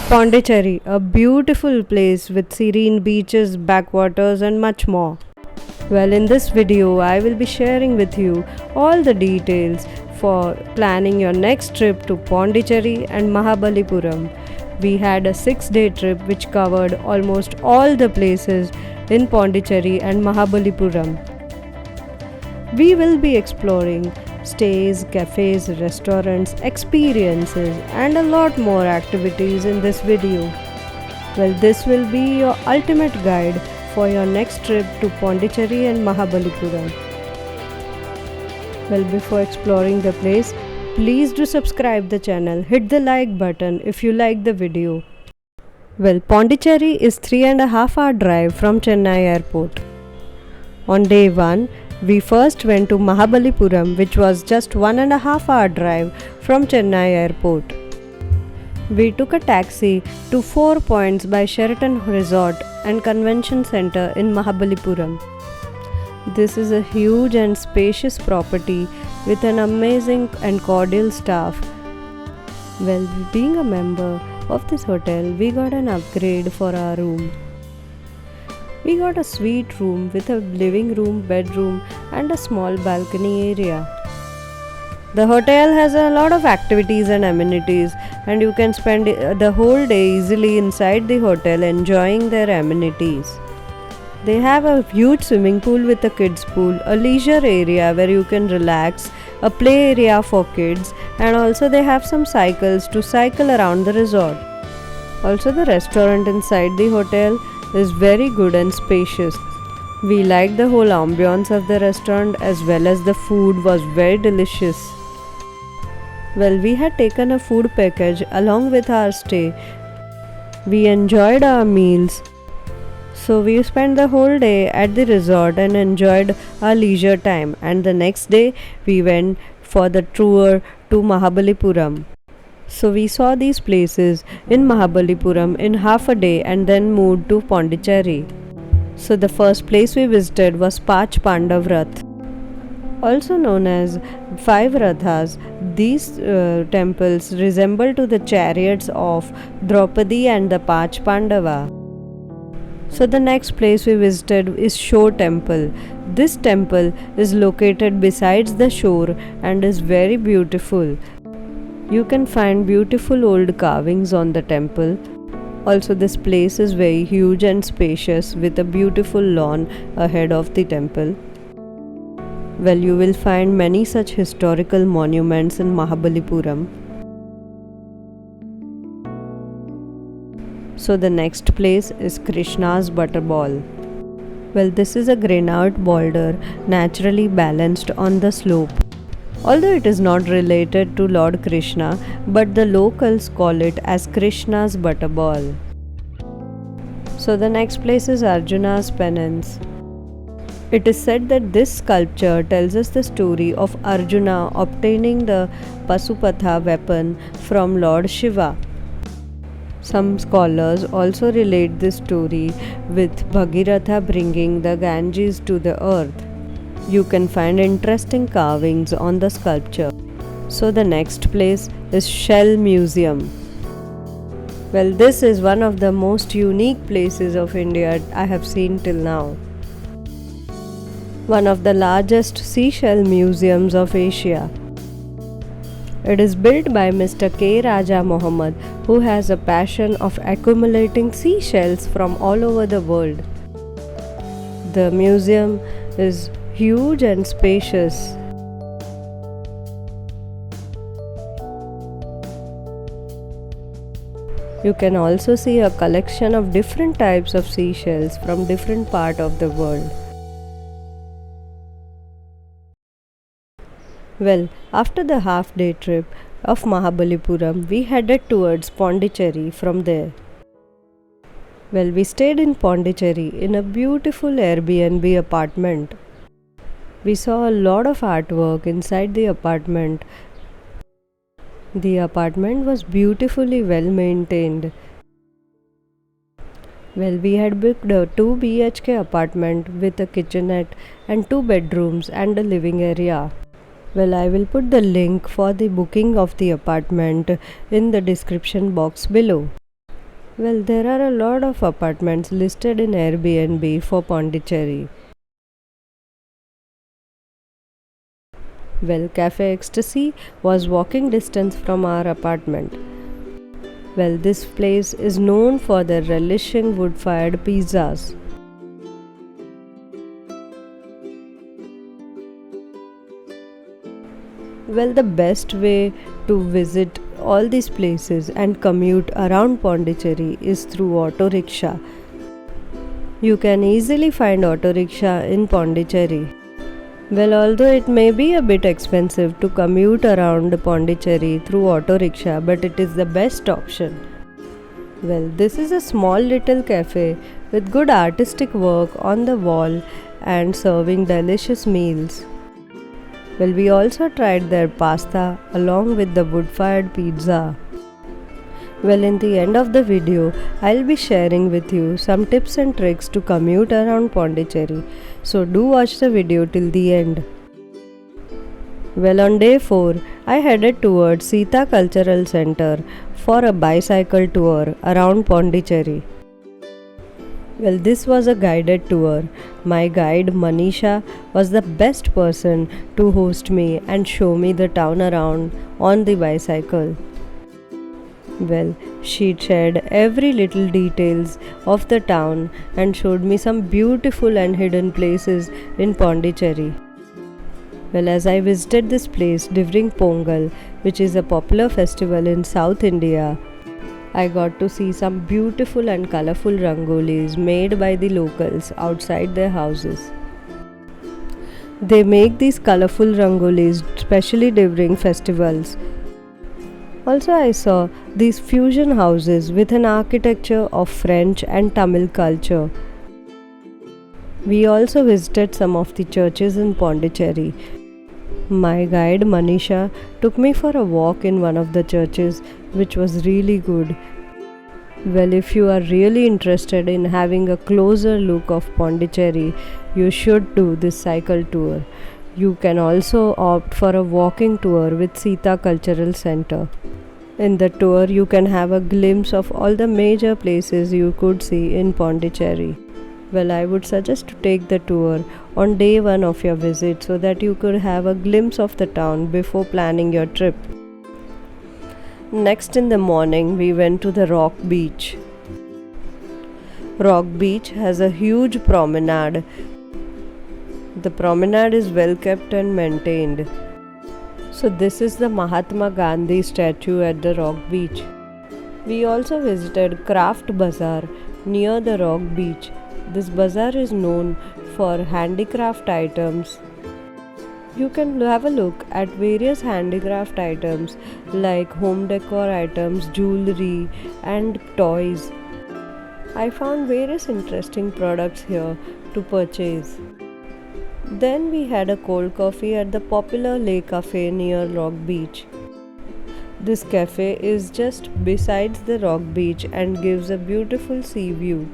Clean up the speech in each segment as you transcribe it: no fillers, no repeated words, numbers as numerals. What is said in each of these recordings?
Pondicherry, a beautiful place with serene beaches, backwaters, and much more. Well, in this video, I will be sharing with you all the details for planning your next trip to Pondicherry and Mahabalipuram. We had a 6-day trip which covered almost all the places in Pondicherry and Mahabalipuram. We will be exploring stays, cafes, restaurants, experiences, and a lot more activities in this video. Well, this will be your ultimate guide for your next trip to Pondicherry and Mahabalipuram. Well, before exploring the place, please do subscribe the channel, hit the like button if you like the video. Well, Pondicherry is 3.5 hour drive from Chennai airport. On day 1, we first went to Mahabalipuram, which was just 1.5 hour drive from Chennai airport. We took a taxi to 4 Points by Sheraton Resort and Convention Center in Mahabalipuram. This is a huge and spacious property with an amazing and cordial staff. Well, being a member of this hotel, we got an upgrade for our room. We got a suite room with a living room, bedroom, and a small balcony area. The hotel has a lot of activities and amenities, and you can spend the whole day easily inside the hotel enjoying their amenities. They have a huge swimming pool with a kids pool, a leisure area where you can relax, a play area for kids, and also they have some cycles to cycle around the resort. Also, the restaurant inside the hotel is very good and spacious. We liked the whole ambience of the restaurant as well as the food was very delicious. Well, we had taken a food package along with our stay. We enjoyed our meals. So we spent the whole day at the resort and enjoyed our leisure time, and the next day we went for the tour to Mahabalipuram. So we saw these places in Mahabalipuram in half a day and then moved to Pondicherry. So the first place we visited was Panch Pandav Rath. Also known as 5 Rathas, these temples resemble to the chariots of Draupadi and the Panch Pandava. So the next place we visited is Shore Temple. This temple is located besides the shore and is very beautiful. You can find beautiful old carvings on the temple. Also, this place is very huge and spacious with a beautiful lawn ahead of the temple. Well, you will find many such historical monuments in Mahabalipuram. So the next place is Krishna's Butterball. Well, this is a granite boulder naturally balanced on the slope. Although it is not related to Lord Krishna, but the locals call it as Krishna's Butterball. So the next place is Arjuna's Penance. It is said that this sculpture tells us the story of Arjuna obtaining the Pasupatha weapon from Lord Shiva. Some scholars also relate this story with Bhagiratha bringing the Ganges to the earth. You can find interesting carvings on the sculpture. So the next place is Shell Museum. Well, this is one of the most unique places of India I have seen till now. One of the largest seashell museums of Asia. It is built by Mr. K. Raja Muhammad, who has a passion of accumulating seashells from all over the world. The museum is huge and spacious. You can also see a collection of different types of seashells from different parts of the world. Well, after the half-day trip of Mahabalipuram, we headed towards Pondicherry from there. Well, we stayed in Pondicherry in a beautiful Airbnb apartment. We saw a lot of artwork inside the apartment. The apartment was beautifully well maintained. Well, we had booked a 2 BHK apartment with a kitchenette and 2 bedrooms and a living area. Well, I will put the link for the booking of the apartment in the description box below. Well, there are a lot of apartments listed in Airbnb for Pondicherry. Well, Cafe Xtasi was walking distance from our apartment. Well, this place is known for their relishing wood-fired pizzas. Well, the best way to visit all these places and commute around Pondicherry is through auto rickshaw. You can easily find auto rickshaw in Pondicherry. Well, although it may be a bit expensive to commute around Pondicherry through auto rickshaw, but it is the best option. Well, this is a small little cafe with good artistic work on the wall and serving delicious meals. Well, we also tried their pasta along with the wood-fired pizza. Well, in the end of the video, I'll be sharing with you some tips and tricks to commute around Pondicherry. So do watch the video till the end. Well, on day 4, I headed towards Sita Cultural Center for a bicycle tour around Pondicherry. Well, this was a guided tour. My guide Manisha was the best person to host me and show me the town around on the bicycle. Well, she shared every little details of the town and showed me some beautiful and hidden places in Pondicherry. Well, as I visited this place during Pongal, which is a popular festival in South India, I got to see some beautiful and colorful rangolis made by the locals outside their houses. They make these colorful rangolis especially during festivals. Also, I saw these fusion houses with an architecture of French and Tamil culture. We also visited some of the churches in Pondicherry. My guide Manisha took me for a walk in one of the churches, which was really good. Well, if you are really interested in having a closer look of Pondicherry, you should do this cycle tour. You can also opt for a walking tour with Sita Cultural Center. In the tour, you can have a glimpse of all the major places you could see in Pondicherry. Well, I would suggest to take the tour on day 1 of your visit so that you could have a glimpse of the town before planning your trip. Next in the morning, we went to the Rock Beach. Rock Beach has a huge promenade. The promenade is well kept and maintained. So this is the Mahatma Gandhi statue at the Rock Beach. We also visited Craft Bazaar near the Rock Beach. This bazaar is known for handicraft items. You can have a look at various handicraft items like home decor items, jewelry and toys. I found various interesting products here to purchase. Then we had a cold coffee at the popular Lake Cafe near Rock Beach. This cafe is just besides the Rock Beach and gives a beautiful sea view.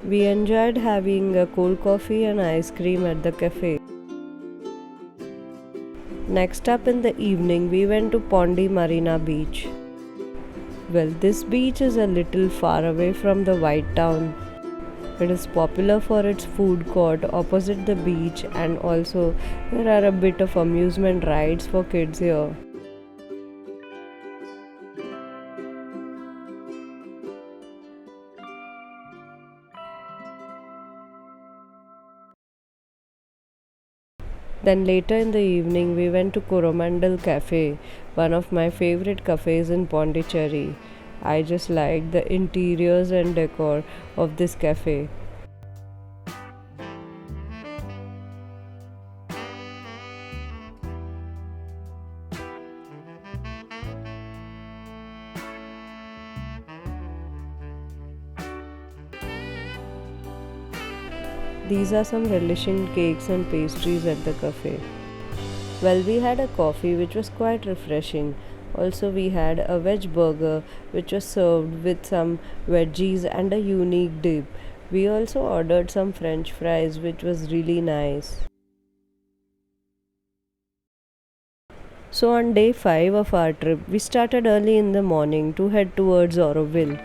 We enjoyed having a cold coffee and ice cream at the cafe. Next up in the evening, we went to Pondi Marina beach. Well, this beach is a little far away from the White Town. It is popular for its food court opposite the beach, and also there are a bit of amusement rides for kids here. Then later in the evening, we went to Coromandel Cafe, one of my favorite cafes in Pondicherry. I just like the interiors and decor of this cafe. These are some relishing cakes and pastries at the cafe. Well, we had a coffee which was quite refreshing. Also, we had a veg burger which was served with some veggies and a unique dip. We also ordered some French fries which was really nice. So on day 5 of our trip, we started early in the morning to head towards Auroville.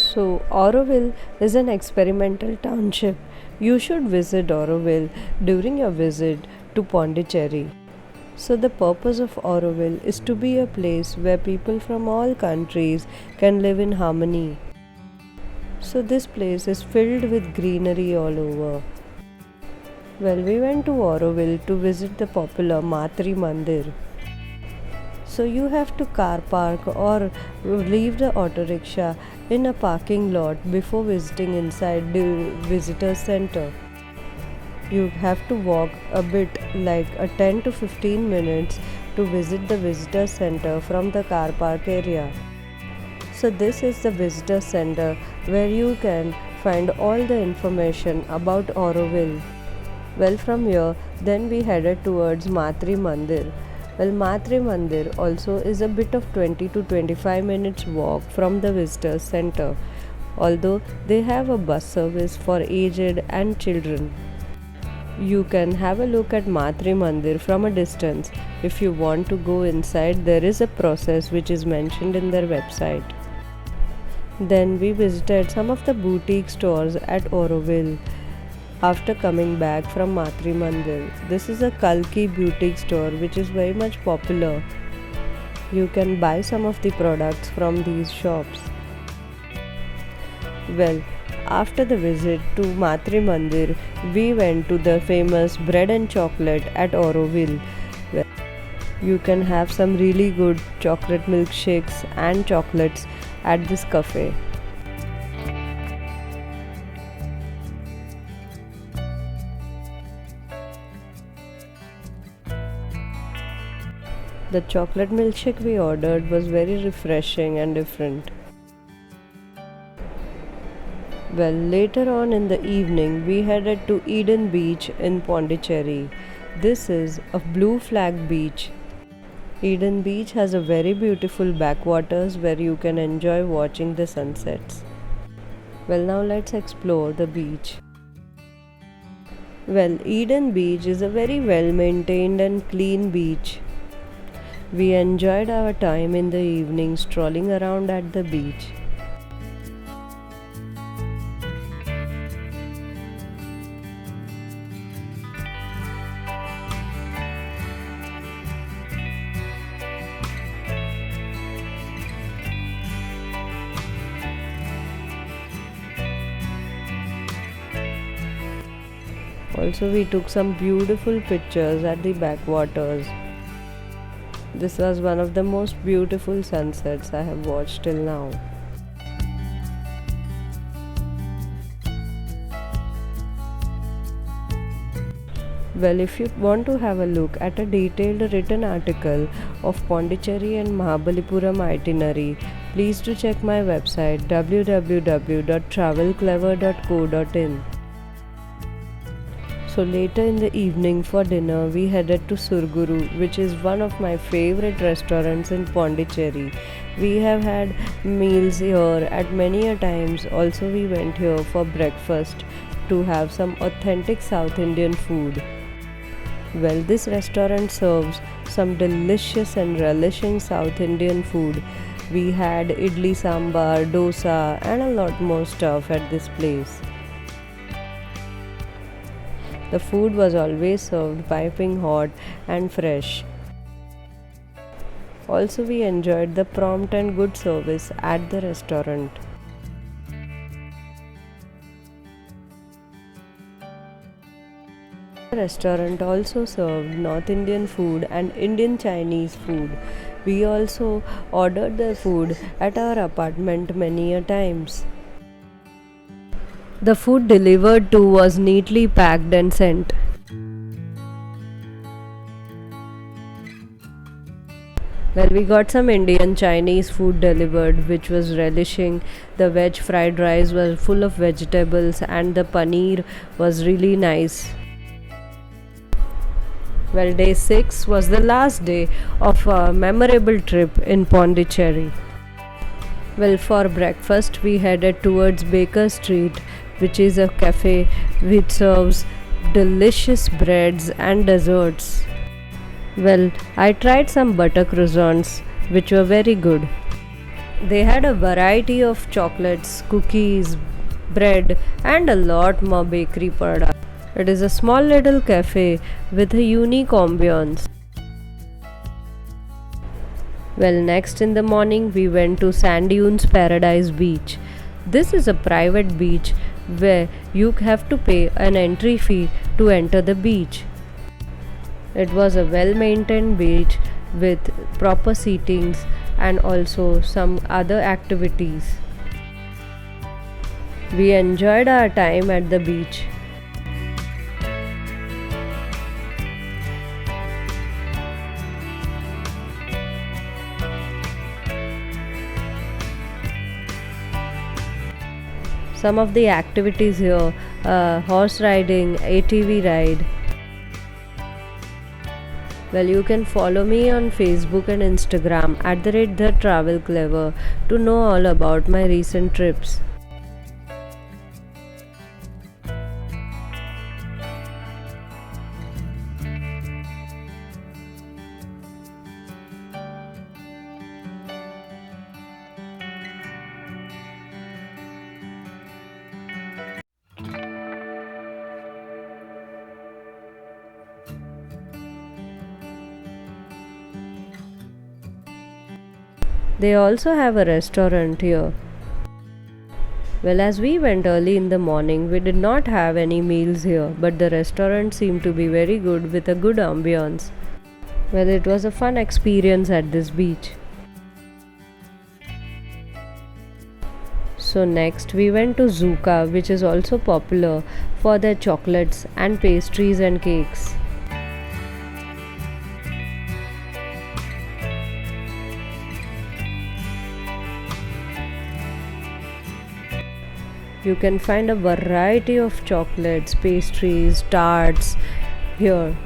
So, Auroville is an experimental township. You should visit Auroville during your visit to Pondicherry. So, the purpose of Auroville is to be a place where people from all countries can live in harmony. So, this place is filled with greenery all over. Well, we went to Auroville to visit the popular Matri Mandir. So you have to car park or leave the auto rickshaw in a parking lot before visiting inside the visitor center. You have to walk a bit like a 10 to 15 minutes to visit the visitor center from the car park area. So this is the visitor center where you can find all the information about Auroville. Well, from here then we headed towards Matri Mandir. Well, Matri Mandir also is a bit of 20 to 25 minutes walk from the visitors center, although they have a bus service for aged and children. You can have a look at Matri Mandir from a distance. If you want to go inside, there is a process which is mentioned in their website. Then we visited some of the boutique stores at Auroville. After coming back from Matri Mandir, this is a Kalki boutique store which is very much popular. You can buy some of the products from these shops. Well, after the visit to Matri Mandir, we went to the famous bread and chocolate at Auroville. You can have some really good chocolate milkshakes and chocolates at this cafe. The chocolate milkshake we ordered was very refreshing and different. Well, later on in the evening, we headed to Eden Beach in Pondicherry. This is a blue flag beach. Eden Beach has a very beautiful backwaters where you can enjoy watching the sunsets. Well, now let's explore the beach. Well, Eden Beach is a very well maintained and clean beach. We enjoyed our time in the evening strolling around at the beach. Also, we took some beautiful pictures at the backwaters. This was one of the most beautiful sunsets I have watched till now. Well, if you want to have a look at a detailed written article of Pondicherry and Mahabalipuram itinerary, please do check my website www.travelclever.co.in. So later in the evening for dinner, we headed to Surguru, which is one of my favorite restaurants in Pondicherry. We have had meals here at many a times. Also, we went here for breakfast to have some authentic South Indian food. Well, this restaurant serves some delicious and relishing South Indian food. We had idli sambar, dosa and a lot more stuff at this place. The food was always served piping hot and fresh. Also, we enjoyed the prompt and good service at the restaurant. The restaurant also served North Indian food and Indian Chinese food. We also ordered the food at our apartment many a times. The food delivered to was neatly packed and sent. Well, we got some Indian Chinese food delivered, which was relishing. The veg fried rice was full of vegetables and the paneer was really nice. Well, day 6 was the last day of a memorable trip in Pondicherry. Well, for breakfast we headed towards Baker Street, which is a cafe which serves delicious breads and desserts. Well, I tried some butter croissants which were very good. They had a variety of chocolates, cookies, bread, and a lot more bakery products. It is a small little cafe with a unique ambience. Well, next in the morning, we went to SandDunes Paradise Beach. This is a private beach where you have to pay an entry fee to enter the beach. It was a well maintained beach with proper seatings and also some other activities. We enjoyed our time at the beach. Some of the activities here, horse riding, ATV ride. Well, you can follow me on Facebook and Instagram at the Travel Clever to know all about my recent trips. They also have a restaurant here. Well, as we went early in the morning, we did not have any meals here, but the restaurant seemed to be very good with a good ambience. Well, it was a fun experience at this beach. So next we went to Zuka, which is also popular for their chocolates and pastries and cakes. You can find a variety of chocolates, pastries, tarts here.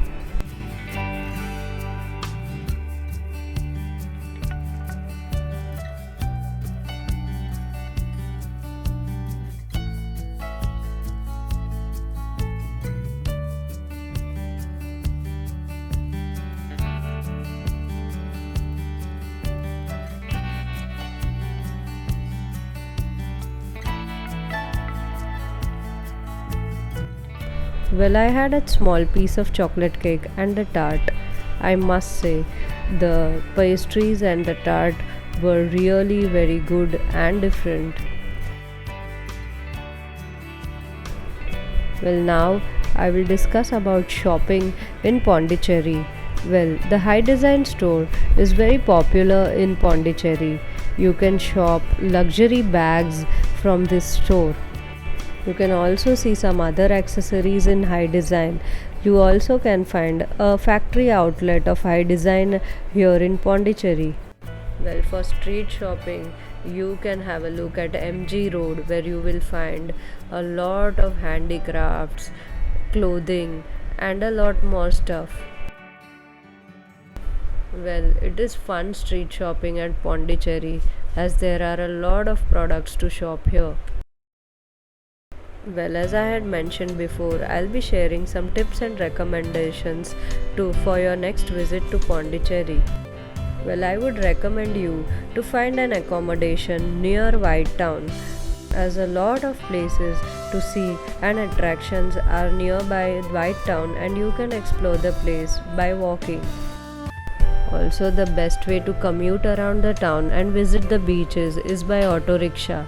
Well, I had a small piece of chocolate cake and a tart. I must say, the pastries and the tart were really very good and different. Well, now I will discuss about shopping in Pondicherry. Well, the high design store is very popular in Pondicherry. You can shop luxury bags from this store. You can also see some other accessories in high design. You also can find a factory outlet of high design here in Pondicherry. Well, for street shopping, you can have a look at MG Road where you will find a lot of handicrafts, clothing, and a lot more stuff. Well, it is fun street shopping at Pondicherry as there are a lot of products to shop here. Well, as I had mentioned before, I'll be sharing some tips and recommendations for your next visit to Pondicherry. Well, I would recommend you to find an accommodation near White Town, as a lot of places to see and attractions are nearby White Town and you can explore the place by walking. Also, the best way to commute around the town and visit the beaches is by auto rickshaw.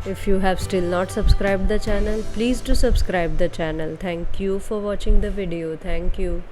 If you have still not subscribed the channel, please do subscribe the channel. Thank you for watching the video. Thank you.